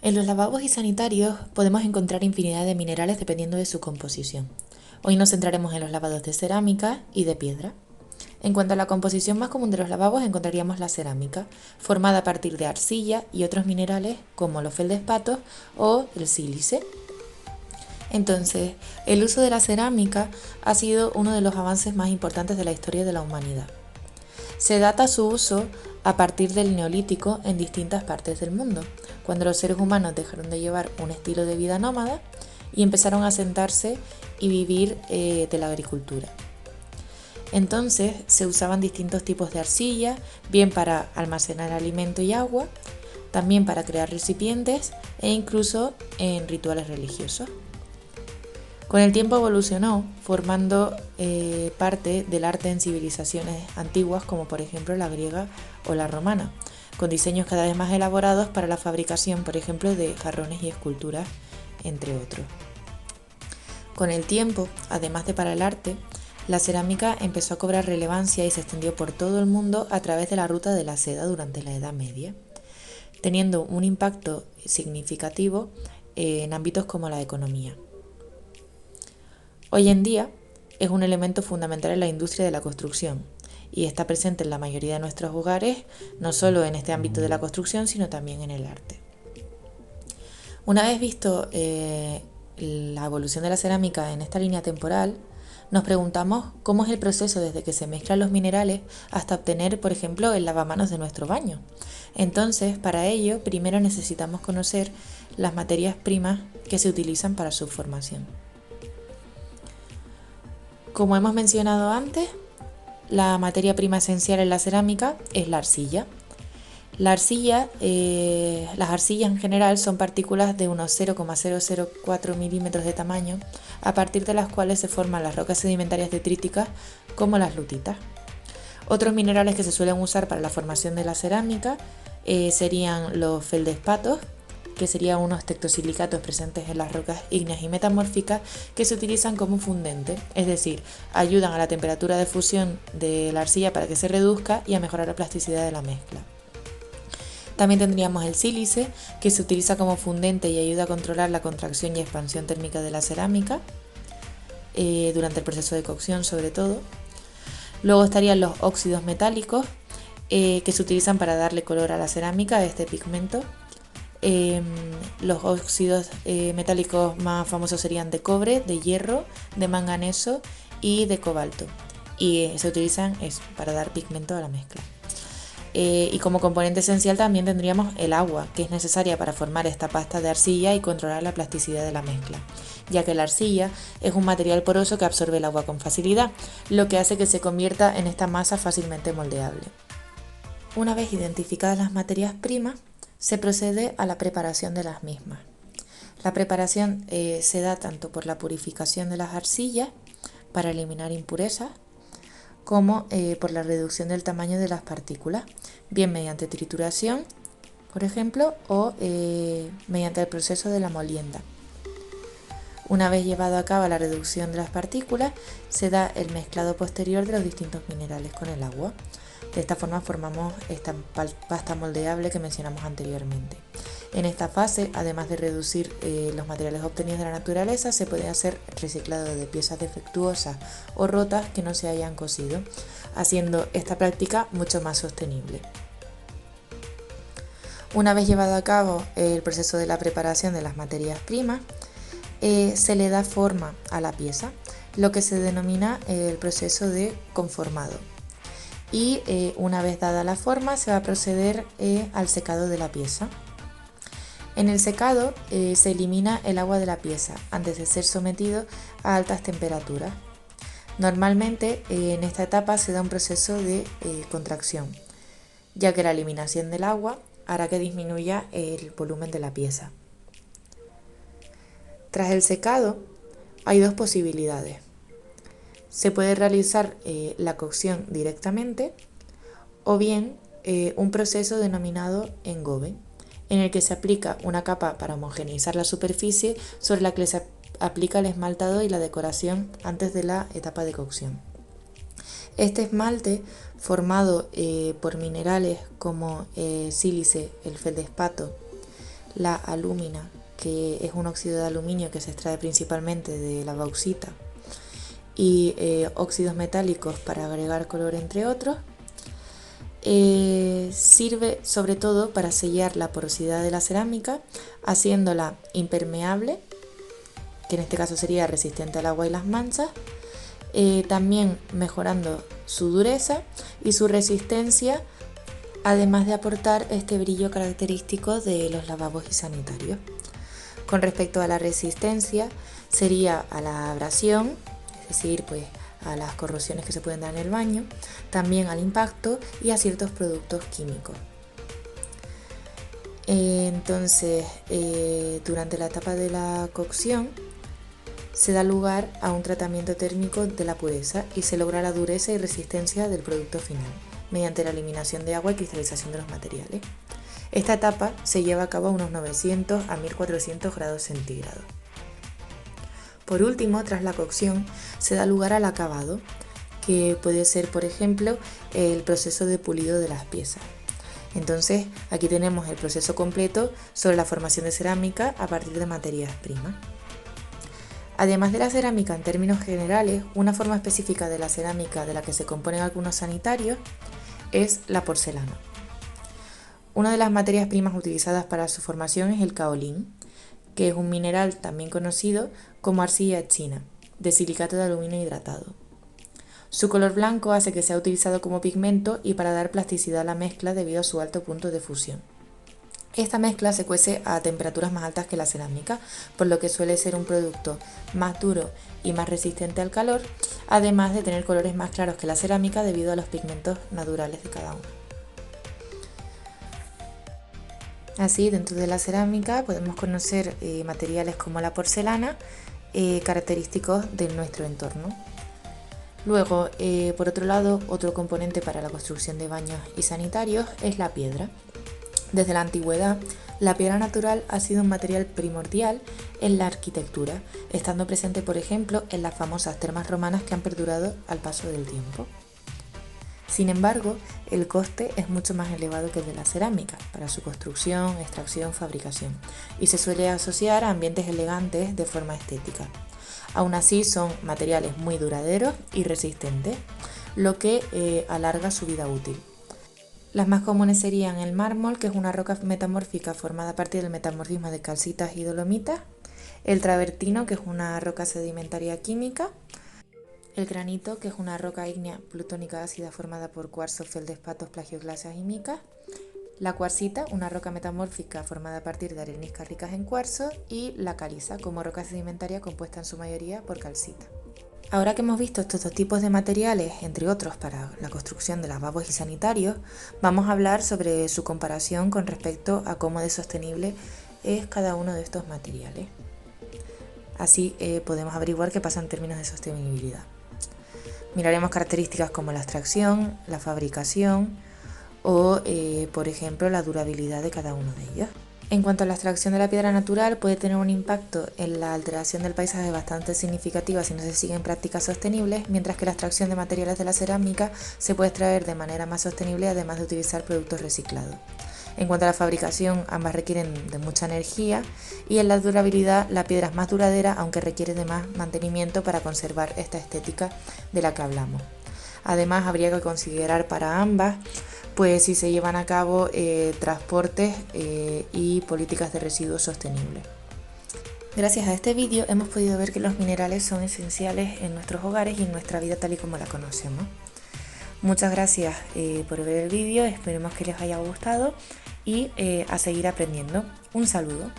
En los lavabos y sanitarios podemos encontrar infinidad de minerales dependiendo de su composición. Hoy nos centraremos en los lavados de cerámica y de piedra. En cuanto a la composición más común de los lavabos, encontraríamos la cerámica, formada a partir de arcilla y otros minerales como los feldespatos o el sílice. Entonces, el uso de la cerámica ha sido uno de los avances más importantes de la historia de la humanidad. Se data su uso a partir del Neolítico en distintas partes del mundo, cuando los seres humanos dejaron de llevar un estilo de vida nómada y empezaron a asentarse y vivir de la agricultura. Entonces se usaban distintos tipos de arcilla, bien para almacenar alimento y agua, también para crear recipientes e incluso en rituales religiosos. Con el tiempo evolucionó, formando parte del arte en civilizaciones antiguas como por ejemplo la griega o la romana, con diseños cada vez más elaborados para la fabricación, por ejemplo, de jarrones y esculturas, entre otros. Con el tiempo, además de para el arte, la cerámica empezó a cobrar relevancia y se extendió por todo el mundo a través de la ruta de la seda durante la Edad Media, teniendo un impacto significativo en ámbitos como la economía. Hoy en día es un elemento fundamental en la industria de la construcción y está presente en la mayoría de nuestros hogares, no solo en este ámbito de la construcción, sino también en el arte. Una vez visto la evolución de la cerámica en esta línea temporal, nos preguntamos cómo es el proceso desde que se mezclan los minerales hasta obtener, por ejemplo, el lavamanos de nuestro baño. Entonces, para ello, primero necesitamos conocer las materias primas que se utilizan para su formación. Como hemos mencionado antes, la materia prima esencial en la cerámica es la arcilla. Las arcillas en general son partículas de unos 0,004 milímetros de tamaño, a partir de las cuales se forman las rocas sedimentarias detríticas como las lutitas. Otros minerales que se suelen usar para la formación de la cerámica serían los feldespatos, que serían unos tectosilicatos presentes en las rocas ígneas y metamórficas que se utilizan como fundente, es decir, ayudan a la temperatura de fusión de la arcilla para que se reduzca y a mejorar la plasticidad de la mezcla. También tendríamos el sílice, que se utiliza como fundente y ayuda a controlar la contracción y expansión térmica de la cerámica, durante el proceso de cocción sobre todo. Luego estarían los óxidos metálicos, que se utilizan para darle color a la cerámica, a este pigmento. Los óxidos metálicos más famosos serían de cobre, de hierro, de manganeso y de cobalto. Y se utilizan para dar pigmento a la mezcla. Y como componente esencial también tendríamos el agua, que es necesaria para formar esta pasta de arcilla y controlar la plasticidad de la mezcla, ya que la arcilla es un material poroso que absorbe el agua con facilidad, lo que hace que se convierta en esta masa fácilmente moldeable. Una vez identificadas las materias primas, se procede a la preparación de las mismas. La preparación se da tanto por la purificación de las arcillas para eliminar impurezas, como por la reducción del tamaño de las partículas, bien mediante trituración, por ejemplo, o mediante el proceso de la molienda. Una vez llevado a cabo la reducción de las partículas, se da el mezclado posterior de los distintos minerales con el agua. De esta forma formamos esta pasta moldeable que mencionamos anteriormente. En esta fase, además de reducir los materiales obtenidos de la naturaleza, se puede hacer reciclado de piezas defectuosas o rotas que no se hayan cosido, haciendo esta práctica mucho más sostenible. Una vez llevado a cabo el proceso de la preparación de las materias primas, se le da forma a la pieza, lo que se denomina el proceso de conformado. Y una vez dada la forma, se va a proceder al secado de la pieza. En el secado se elimina el agua de la pieza antes de ser sometido a altas temperaturas. Normalmente en esta etapa se da un proceso de contracción, ya que la eliminación del agua hará que disminuya el volumen de la pieza. Tras el secado hay dos posibilidades. Se puede realizar la cocción directamente o bien un proceso denominado engobe, en el que se aplica una capa para homogeneizar la superficie sobre la que se aplica el esmaltado y la decoración antes de la etapa de cocción. Este esmalte, formado por minerales como sílice, el feldespato, la alúmina, que es un óxido de aluminio que se extrae principalmente de la bauxita, y óxidos metálicos para agregar color, entre otros. Sirve sobre todo para sellar la porosidad de la cerámica, haciéndola impermeable, que en este caso sería resistente al agua y las manchas, también mejorando su dureza y su resistencia, además de aportar este brillo característico de los lavabos y sanitarios. Con respecto a la resistencia, sería a la abrasión, es decir, pues a las corrosiones que se pueden dar en el baño, también al impacto y a ciertos productos químicos. Entonces, durante la etapa de la cocción se da lugar a un tratamiento térmico de la pureza y se logra la dureza y resistencia del producto final mediante la eliminación de agua y cristalización de los materiales. Esta etapa se lleva a cabo a unos 900 a 1400 grados centígrados. Por último, tras la cocción, se da lugar al acabado, que puede ser, por ejemplo, el proceso de pulido de las piezas. Entonces, aquí tenemos el proceso completo sobre la formación de cerámica a partir de materias primas. Además de la cerámica en términos generales, una forma específica de la cerámica de la que se componen algunos sanitarios es la porcelana. Una de las materias primas utilizadas para su formación es el caolín, que es un mineral también conocido como arcilla china, de silicato de aluminio hidratado. Su color blanco hace que sea utilizado como pigmento y para dar plasticidad a la mezcla debido a su alto punto de fusión. Esta mezcla se cuece a temperaturas más altas que la cerámica, por lo que suele ser un producto más duro y más resistente al calor, además de tener colores más claros que la cerámica debido a los pigmentos naturales de cada uno. Así, dentro de la cerámica podemos conocer materiales como la porcelana, característicos de nuestro entorno. Luego, por otro lado, otro componente para la construcción de baños y sanitarios es la piedra. Desde la antigüedad, la piedra natural ha sido un material primordial en la arquitectura, estando presente, por ejemplo, en las famosas termas romanas que han perdurado al paso del tiempo. Sin embargo, el coste es mucho más elevado que el de la cerámica para su construcción, extracción, fabricación, y se suele asociar a ambientes elegantes de forma estética. Aún así, son materiales muy duraderos y resistentes, lo que alarga su vida útil. Las más comunes serían el mármol, que es una roca metamórfica formada a partir del metamorfismo de calcitas y dolomitas, el travertino, que es una roca sedimentaria química, el granito, que es una roca ígnea plutónica ácida formada por cuarzo, feldespatos, plagioclasias y micas, la cuarcita, una roca metamórfica formada a partir de areniscas ricas en cuarzo, y la caliza, como roca sedimentaria compuesta en su mayoría por calcita. Ahora que hemos visto estos dos tipos de materiales, entre otros, para la construcción de lavabos y sanitarios, vamos a hablar sobre su comparación con respecto a cómo de sostenible es cada uno de estos materiales. Así podemos averiguar qué pasa en términos de sostenibilidad. Miraremos características como la extracción, la fabricación o, por ejemplo, la durabilidad de cada uno de ellos. En cuanto a la extracción de la piedra natural, puede tener un impacto en la alteración del paisaje bastante significativa si no se siguen prácticas sostenibles, mientras que la extracción de materiales de la cerámica se puede extraer de manera más sostenible, además de utilizar productos reciclados. En cuanto a la fabricación, ambas requieren de mucha energía, y en la durabilidad la piedra es más duradera, aunque requiere de más mantenimiento para conservar esta estética de la que hablamos. Además, habría que considerar para ambas pues si se llevan a cabo transportes y políticas de residuos sostenibles. Gracias a este vídeo hemos podido ver que los minerales son esenciales en nuestros hogares y en nuestra vida tal y como la conocemos. Muchas gracias por ver el vídeo, esperemos que les haya gustado y a seguir aprendiendo. Un saludo.